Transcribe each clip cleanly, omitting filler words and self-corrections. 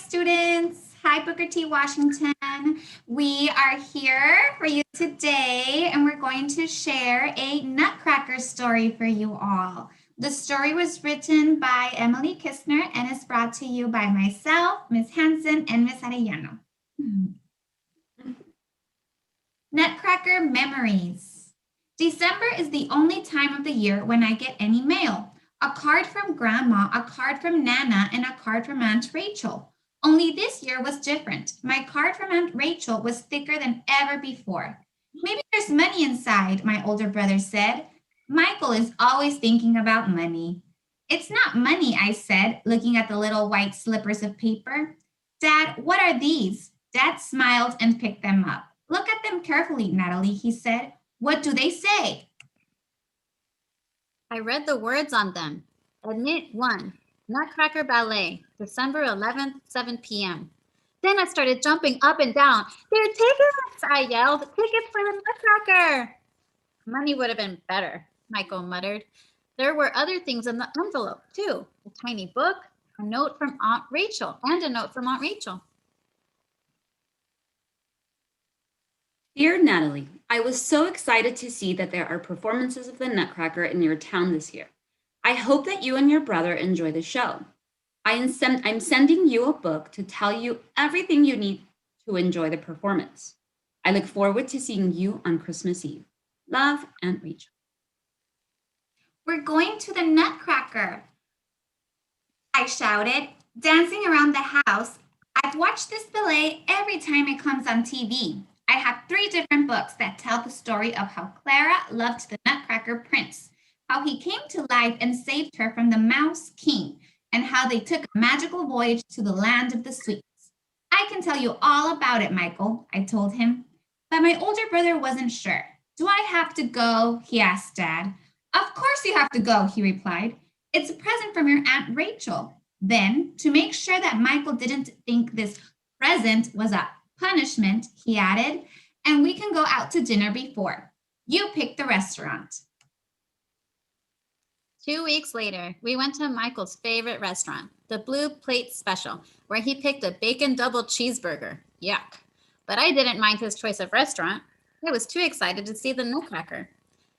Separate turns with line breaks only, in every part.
students. Hi, Booker T. Washington. We are here for you today, and we're going to share a Nutcracker story for you all. The story was written by Emily Kistner and is brought to you by myself, Ms. Hanson, and Ms. Arellano. Nutcracker Memories. December is the only time of the year when I get any mail. A card from Grandma, a card from Nana, and a card from Aunt Rachel. Only this year was different. My card from Aunt Rachel was thicker than ever before. Maybe there's money inside, my older brother said. Michael is always thinking about money. It's not money, I said, looking at the little white slippers of paper. Dad, what are these? Dad smiled and picked them up. Look at them carefully, Natalie, he said. What do they say?
I read the words on them. Admit 1, Nutcracker Ballet, December 11th, 7 p.m. Then I started jumping up and down. They're tickets, I yelled. Tickets for the Nutcracker. Money would have been better, Michael muttered. There were other things in the envelope, too. A tiny book, a note from Aunt Rachel, and a note from Aunt Rachel.
Dear Natalie, I was so excited to see that there are performances of the Nutcracker in your town this year. I hope that you and your brother enjoy the show. I'm sending you a book to tell you everything you need to enjoy the performance. I look forward to seeing you on Christmas Eve. Love, Aunt Rachel.
We're going to the Nutcracker, I shouted, dancing around the house. I've watched this ballet every time it comes on TV. I have 3 different books that tell the story of how Clara loved the Nutcracker Prince, how he came to life and saved her from the Mouse King, and how they took a magical voyage to the land of the sweets. I can tell you all about it, Michael, I told him. But my older brother wasn't sure. Do I have to go? He asked Dad. Of course you have to go, he replied. It's a present from your Aunt Rachel. Then, to make sure that Michael didn't think this present was a punishment, he added, and we can go out to dinner before. You pick the restaurant.
2 weeks later, we went to Michael's favorite restaurant, the Blue Plate Special, where he picked a bacon double cheeseburger. Yuck. But I didn't mind his choice of restaurant. I was too excited to see the Nutcracker.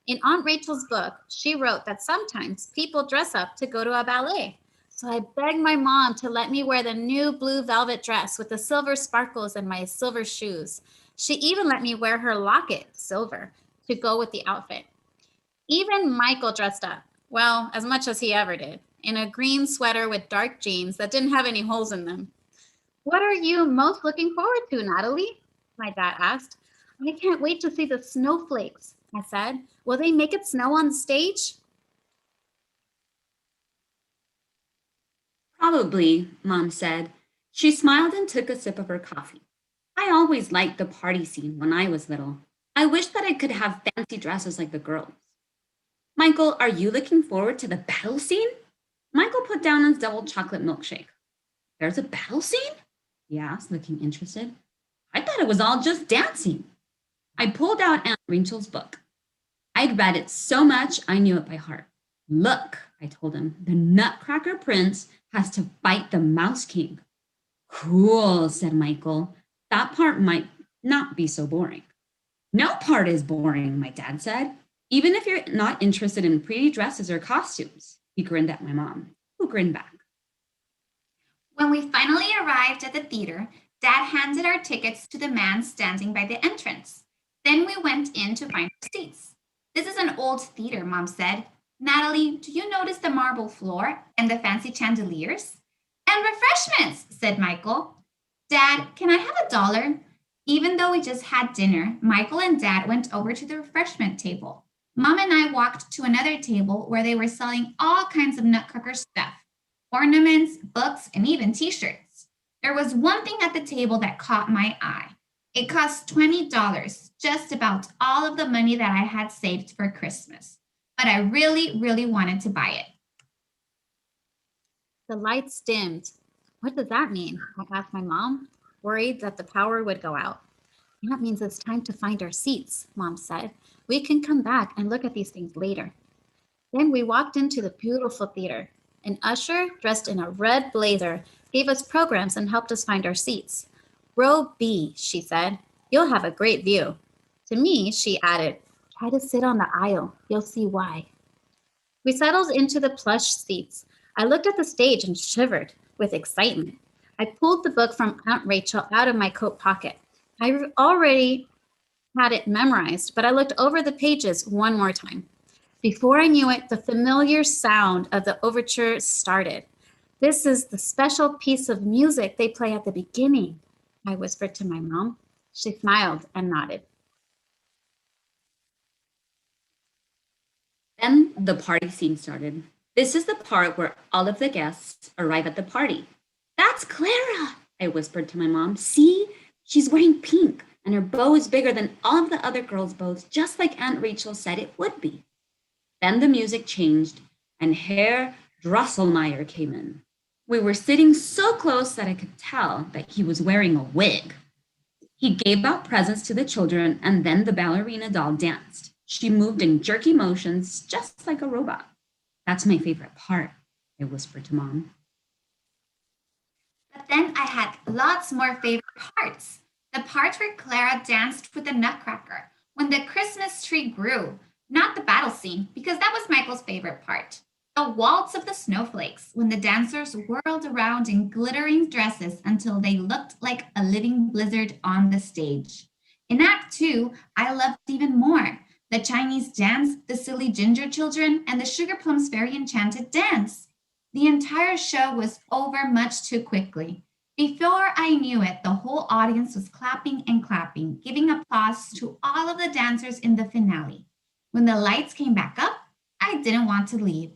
In Aunt Rachel's book, she wrote that sometimes people dress up to go to a ballet. So I begged my mom to let me wear the new blue velvet dress with the silver sparkles and my silver shoes. She even let me wear her locket, silver, to go with the outfit. Even Michael dressed up, well, as much as he ever did, in a green sweater with dark jeans that didn't have any holes in them. What are you most looking forward to, Natalie? My dad asked. I can't wait to see the snowflakes, I said. Will they make it snow on the stage?
Probably, Mom said. She smiled and took a sip of her coffee. I always liked the party scene when I was little. I wish that I could have fancy dresses like the girls. Michael, are you looking forward to the battle scene? Michael put down his double chocolate milkshake. There's a battle scene? He asked, looking interested. I thought it was all just dancing. I pulled out Aunt Rachel's book. I'd read it so much I knew it by heart. Look, I told him, the Nutcracker Prince has to fight the Mouse King. Cool, said Michael. That part might not be so boring. No part is boring, my dad said. Even if you're not interested in pretty dresses or costumes. He grinned at my mom, who grinned back.
When we finally arrived at the theater, Dad handed our tickets to the man standing by the entrance. Then we went in to find our seats. This is an old theater, Mom said. Natalie, do you notice the marble floor and the fancy chandeliers? And refreshments, said Michael. Dad, can I have $1? Even though we just had dinner, Michael and Dad went over to the refreshment table. Mom and I walked to another table where they were selling all kinds of Nutcracker stuff, ornaments, books, and even t-shirts. There was one thing at the table that caught my eye. It cost $20, just about all of the money that I had saved for Christmas. But I really, really wanted to buy it.
The lights dimmed. What does that mean? I asked my mom, worried that the power would go out. That means it's time to find our seats, Mom said. We can come back and look at these things later. Then we walked into the beautiful theater. An usher dressed in a red blazer gave us programs, and helped us find our seats. Row B, she said. You'll have a great view. To me, she added, try to sit on the aisle. You'll see why. We settled into the plush seats. I looked at the stage and shivered with excitement. I pulled the book from Aunt Rachel out of my coat pocket. I already had it memorized, but I looked over the pages one more time. Before I knew it, the familiar sound of the overture started. This is the special piece of music they play at the beginning, I whispered to my mom. She smiled and nodded.
Then the party scene started. This is the part where all of the guests arrive at the party. That's Clara, I whispered to my mom. See, she's wearing pink, and her bow is bigger than all of the other girls' bows, just like Aunt Rachel said it would be. Then the music changed, and Herr Drosselmeyer came in. We were sitting so close that I could tell that he was wearing a wig. He gave out presents to the children, and then the ballerina doll danced. She moved in jerky motions, just like a robot. That's my favorite part, I whispered to Mom.
But then I had lots more favorite parts. The part where Clara danced with the Nutcracker, when the Christmas tree grew. Not the battle scene, because that was Michael's favorite part. The waltz of the snowflakes, when the dancers whirled around in glittering dresses until they looked like a living blizzard on the stage. In Act 2, I loved even more. The Chinese dance, the silly ginger children, and the Sugar Plum's fairy enchanted dance. The entire show was over much too quickly. Before I knew it, the whole audience was clapping and clapping, giving applause to all of the dancers in the finale. When the lights came back up, I didn't want to leave.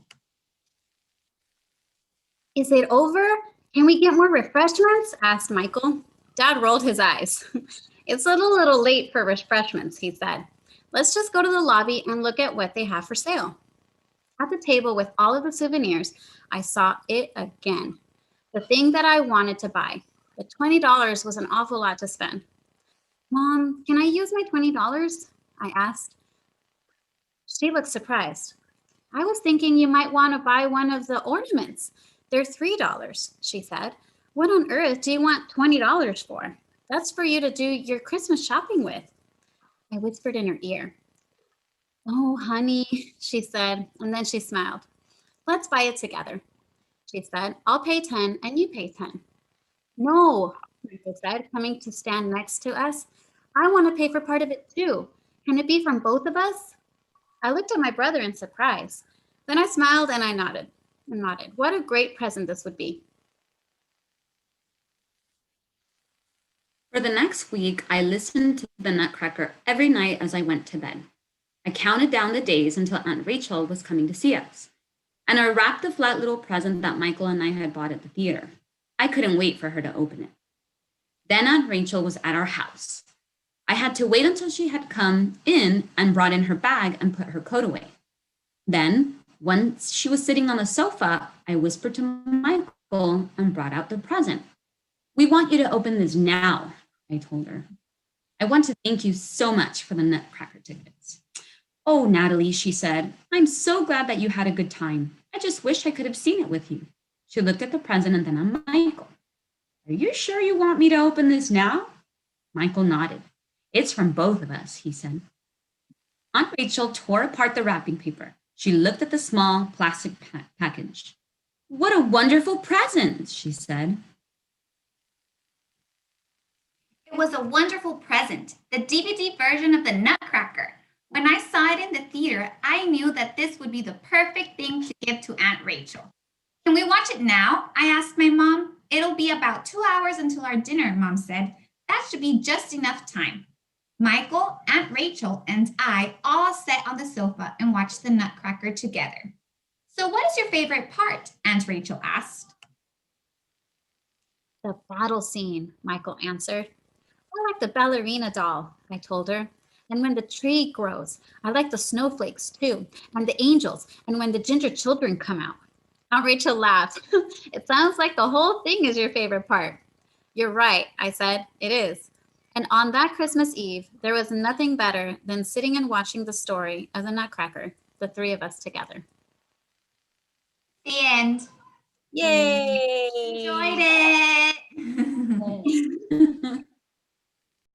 Is it over? Can we get more refreshments? Asked Michael. Dad rolled his eyes. It's a little late for refreshments, he said. Let's just go to the lobby and look at what they have for sale. At the table with all of the souvenirs, I saw it again. The thing that I wanted to buy. But $20 was an awful lot to spend. Mom, can I use my $20? I asked. She looked surprised. I was thinking you might want to buy one of the ornaments. They're $3, she said. What on earth do you want $20 for? That's for you to do your Christmas shopping with. I whispered in her ear. Oh, honey, she said, and then she smiled. Let's buy it together, she said. I'll pay 10 and you pay 10. No, Michael said, coming to stand next to us. I want to pay for part of it too. Can it be from both of us? I looked at my brother in surprise. Then I smiled and I nodded. What a great present this would be.
For the next week, I listened to the Nutcracker every night as I went to bed. I counted down the days until Aunt Rachel was coming to see us. And I wrapped the flat little present that Michael and I had bought at the theater. I couldn't wait for her to open it. Then Aunt Rachel was at our house. I had to wait until she had come in and brought in her bag and put her coat away. Then, once she was sitting on the sofa, I whispered to Michael and brought out the present. We want you to open this now, I told her. I want to thank you so much for the Nutcracker tickets. Oh, Natalie, she said, I'm so glad that you had a good time. I just wish I could have seen it with you. She looked at the present and then at Michael. Are you sure you want me to open this now? Michael nodded. It's from both of us, he said. Aunt Rachel tore apart the wrapping paper. She looked at the small plastic package. What a wonderful present, she said.
It was a wonderful present, the DVD version of the Nutcracker. When I saw it in the theater, I knew that this would be the perfect thing to give to Aunt Rachel. Can we watch it now? I asked my mom. It'll be about 2 hours until our dinner, Mom said. That should be just enough time. Michael, Aunt Rachel, and I all sat on the sofa and watched the Nutcracker together. So what is your favorite part? Aunt Rachel asked.
The battle scene, Michael answered. I like the ballerina doll, I told her. And when the tree grows, I like the snowflakes too, and the angels, and when the ginger children come out. Aunt Rachel laughed. It sounds like the whole thing is your favorite part. You're right, I said. It is. And on that Christmas Eve, there was nothing better than sitting and watching the story of the Nutcracker, the three of us together.
The end.
Yay!